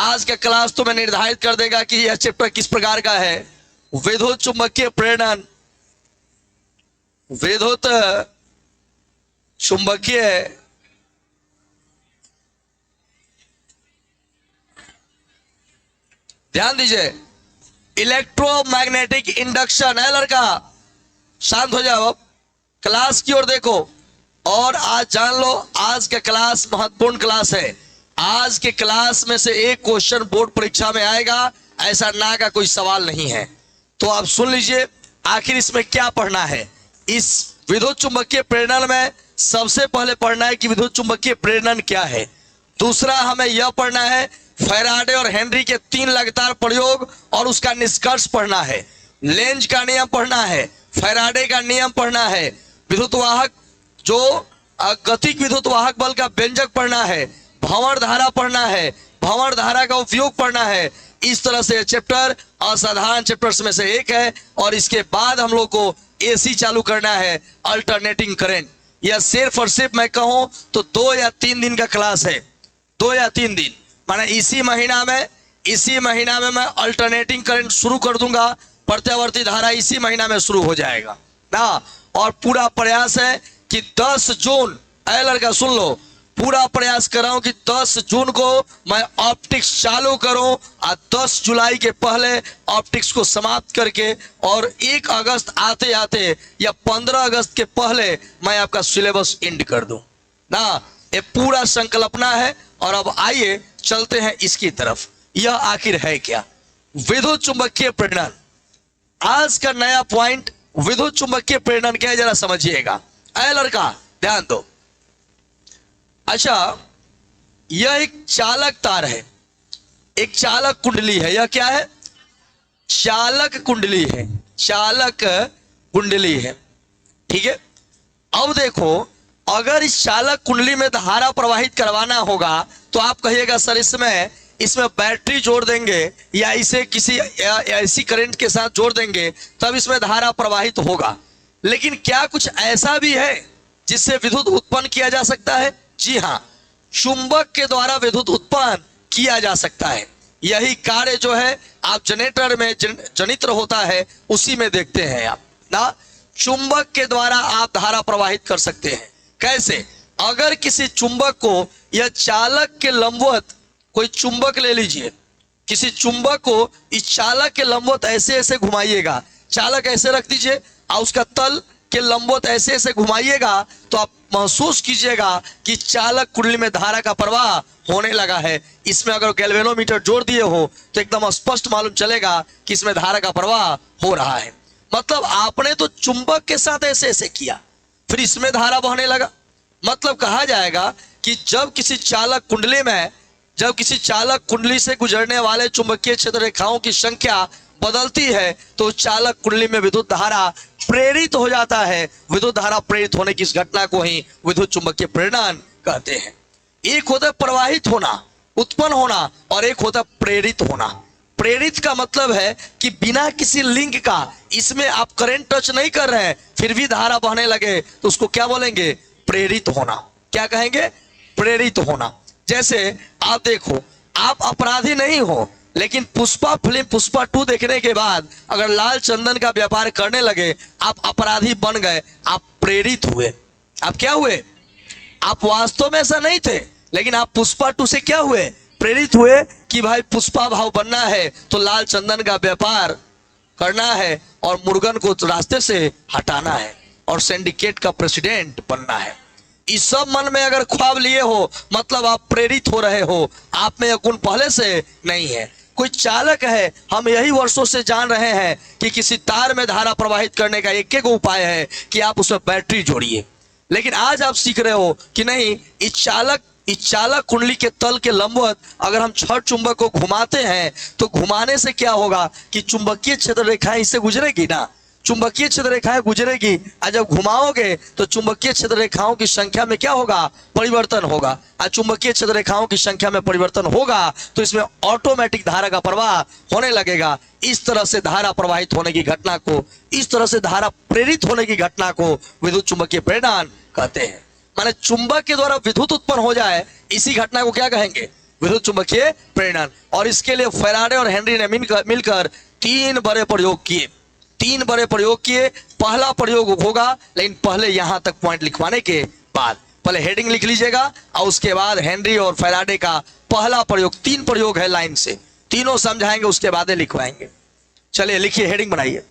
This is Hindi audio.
आज का क्लास तो मैं निर्धारित कर देगा कि यह चैप्टर किस प्रकार का है। विद्युत चुंबकीय प्रेरण, विद्युत चुंबकीय ध्यान दीजिए, इलेक्ट्रोमैग्नेटिक इंडक्शन है लड़का, शांत हो जाओ, क्लास की ओर देखो। और आज जान लो, आज का क्लास महत्वपूर्ण क्लास है। आज के क्लास में से एक क्वेश्चन बोर्ड परीक्षा में आएगा, ऐसा ना का कोई सवाल नहीं है। तो आप सुन लीजिए आखिर इसमें क्या पढ़ना है। इस विद्युत चुंबकीय प्रेरण में सबसे पहले पढ़ना है कि विद्युत चुंबकीय प्रेरण क्या है। दूसरा हमें यह पढ़ना है फैराडे और हेनरी के 3 लगातार प्रयोग और उसका निष्कर्ष पढ़ना है। लेंज का नियम पढ़ना है, फैराडे का नियम पढ़ना है, विद्युत वाहक जो गतिक विद्युत वाहक बल का व्यंजक पढ़ना है, भंवर धारा पढ़ना है, भंवर धारा का उपयोग पढ़ना है। इस तरह से चैप्टर असाधारण चैप्टर्स में से एक है। और इसके बाद हम लोग को एसी चालू करना है, अल्टरनेटिंग करंट। यह सिर्फ और सिर्फ मैं कहूं तो 2 या 3 दिन का क्लास है, 2 या 3 दिन, माने इसी महीना में मैं अल्टरनेटिंग करंट शुरू कर दूंगा। प्रत्यावर्ती धारा इसी महीना में शुरू हो जाएगा ना। और पूरा प्रयास है कि 10 जून, ऐ लड़का सुन लो, पूरा प्रयास कर रहा हूं कि 10 जून को मैं ऑप्टिक्स चालू करूं और 10 जुलाई के पहले ऑप्टिक्स को समाप्त करके और 1 अगस्त आते आते या 15 अगस्त के पहले मैं आपका सिलेबस एंड कर दूं ना। ये पूरा संकल्पना है। और अब आइए चलते हैं इसकी तरफ। यह आखिर है क्या? विद्युत चुंबकीय प्रेरण। आज का नया पॉइंट विद्युत चुंबकीय प्रेरण क्या है, जरा समझिएगा। ऐ लड़का ध्यान दो। अच्छा, यह एक चालक तार है, एक चालक कुंडली है। यह क्या है? चालक कुंडली है, चालक कुंडली है। ठीक है। अब देखो, अगर इस चालक कुंडली में धारा प्रवाहित करवाना होगा तो आप कहिएगा सर इसमें बैटरी जोड़ देंगे या इसे किसी ऐसी करंट के साथ जोड़ देंगे तब इसमें धारा प्रवाहित होगा। लेकिन क्या कुछ ऐसा भी है जिससे विद्युत उत्पन्न किया जा सकता है? जी हाँ, चुंबक के द्वारा विद्युत उत्पन्न किया जा सकता है। यही कार्य जो है आप जनरेटर में जनित्र होता है उसी में देखते हैं आप ना। चुंबक के द्वारा आप धारा प्रवाहित कर सकते हैं। कैसे? अगर किसी चुंबक को या चालक के लंबवत, कोई चुंबक ले लीजिए, किसी चुंबक को इस चालक के लंबवत ऐसे ऐसे घुमाइएगा, चालक ऐसे रख दीजिए और उसका तल के लंबवत ऐसे ऐसे घुमाइएगा तो आप महसूस कीजिएगा कि चालक कुंडली में धारा का प्रवाह होने लगा है। इसमें अगर गैल्वेनोमीटर जोड़ दिए हो तो एकदम स्पष्ट मालूम चलेगा कि इसमें धारा का प्रवाह हो रहा है। मतलब आपने तो चुंबक के साथ ऐसे ऐसे किया, फिर इसमें धारा बहने लगा। मतलब कहा जाएगा कि जब किसी चालक कुंडली से गुजरने वाले चुंबकीय क्षेत्र रेखाओं की संख्या बदलती है तो चालक कुंडली में विद्युत धारा प्रेरित हो जाता है। विद्युत धारा प्रेरित होने की इस घटना को ही विद्युत चुंबकीय प्रेरण कहते हैं। एक होता है प्रवाहित होना, उत्पन्न होना, और एक होता है प्रेरित होना। प्रेरित का मतलब है कि बिना किसी लिंक का, इसमें आप करंट टच नहीं कर रहे हैं फिर भी धारा बहने लगे तो उसको क्या बोलेंगे? प्रेरित होना। क्या कहेंगे? प्रेरित होना। जैसे आप देखो, आप अपराधी नहीं हो लेकिन पुष्पा फिल्म पुष्पा 2 देखने के बाद अगर लाल चंदन का व्यापार करने लगे, आप अपराधी बन गए, आप प्रेरित हुए। आप क्या हुए? आप वास्तव में ऐसा नहीं थे लेकिन आप पुष्पा 2 से क्या हुए? प्रेरित हुए कि भाई पुष्पा भाव बनना है तो लाल चंदन का व्यापार करना है और मुर्गन को रास्ते से हटाना है और सिंडिकेट का प्रेसिडेंट बनना है। इस सब मन में अगर ख्वाब लिए हो मतलब आप प्रेरित हो रहे हो, आप में यह गुण पहले से नहीं है। कोई चालक है, हम यही वर्षों से जान रहे हैं कि किसी तार में धारा प्रवाहित करने का एक एक उपाय है कि आप उसमें बैटरी जोड़िए। लेकिन आज आप सीख रहे हो कि नहीं, इस चालक कुंडली के तल के लंबवत अगर हम छड़ चुंबक को घुमाते हैं तो घुमाने से क्या होगा कि चुंबकीय क्षेत्र रेखाएं इससे गुजरेगी ना, चुंबकीय क्षेत्र रेखाएं गुजरेगी। और जब घुमाओगे तो चुंबकीय क्षेत्र रेखाओं की संख्या में क्या होगा? परिवर्तन होगा। और चुंबकीय क्षेत्र रेखाओं की संख्या में परिवर्तन होगा तो इसमें ऑटोमेटिक धारा का प्रवाह होने लगेगा। इस तरह से धारा प्रवाहित होने की घटना को, इस तरह से धारा प्रेरित होने की घटना को विद्युत चुंबकीय प्रेरण कहते हैं। माने चुंबक के द्वारा विद्युत उत्पन्न हो जाए, इसी घटना को क्या कहेंगे? विद्युत चुंबकीय प्रेरण। और इसके लिए फैराडे और हेनरी ने मिलकर 3 बड़े प्रयोग किए, 3 बड़े प्रयोग किए। पहला प्रयोग होगा, लेकिन पहले यहां तक पॉइंट लिखवाने के बाद पहले हेडिंग लिख लीजिएगा और उसके बाद हेनरी और फैराडे का पहला प्रयोग। 3 प्रयोग है लाइन से, तीनों समझाएंगे उसके बाद लिखवाएंगे। चलिए लिखिए, हेडिंग बनाइए।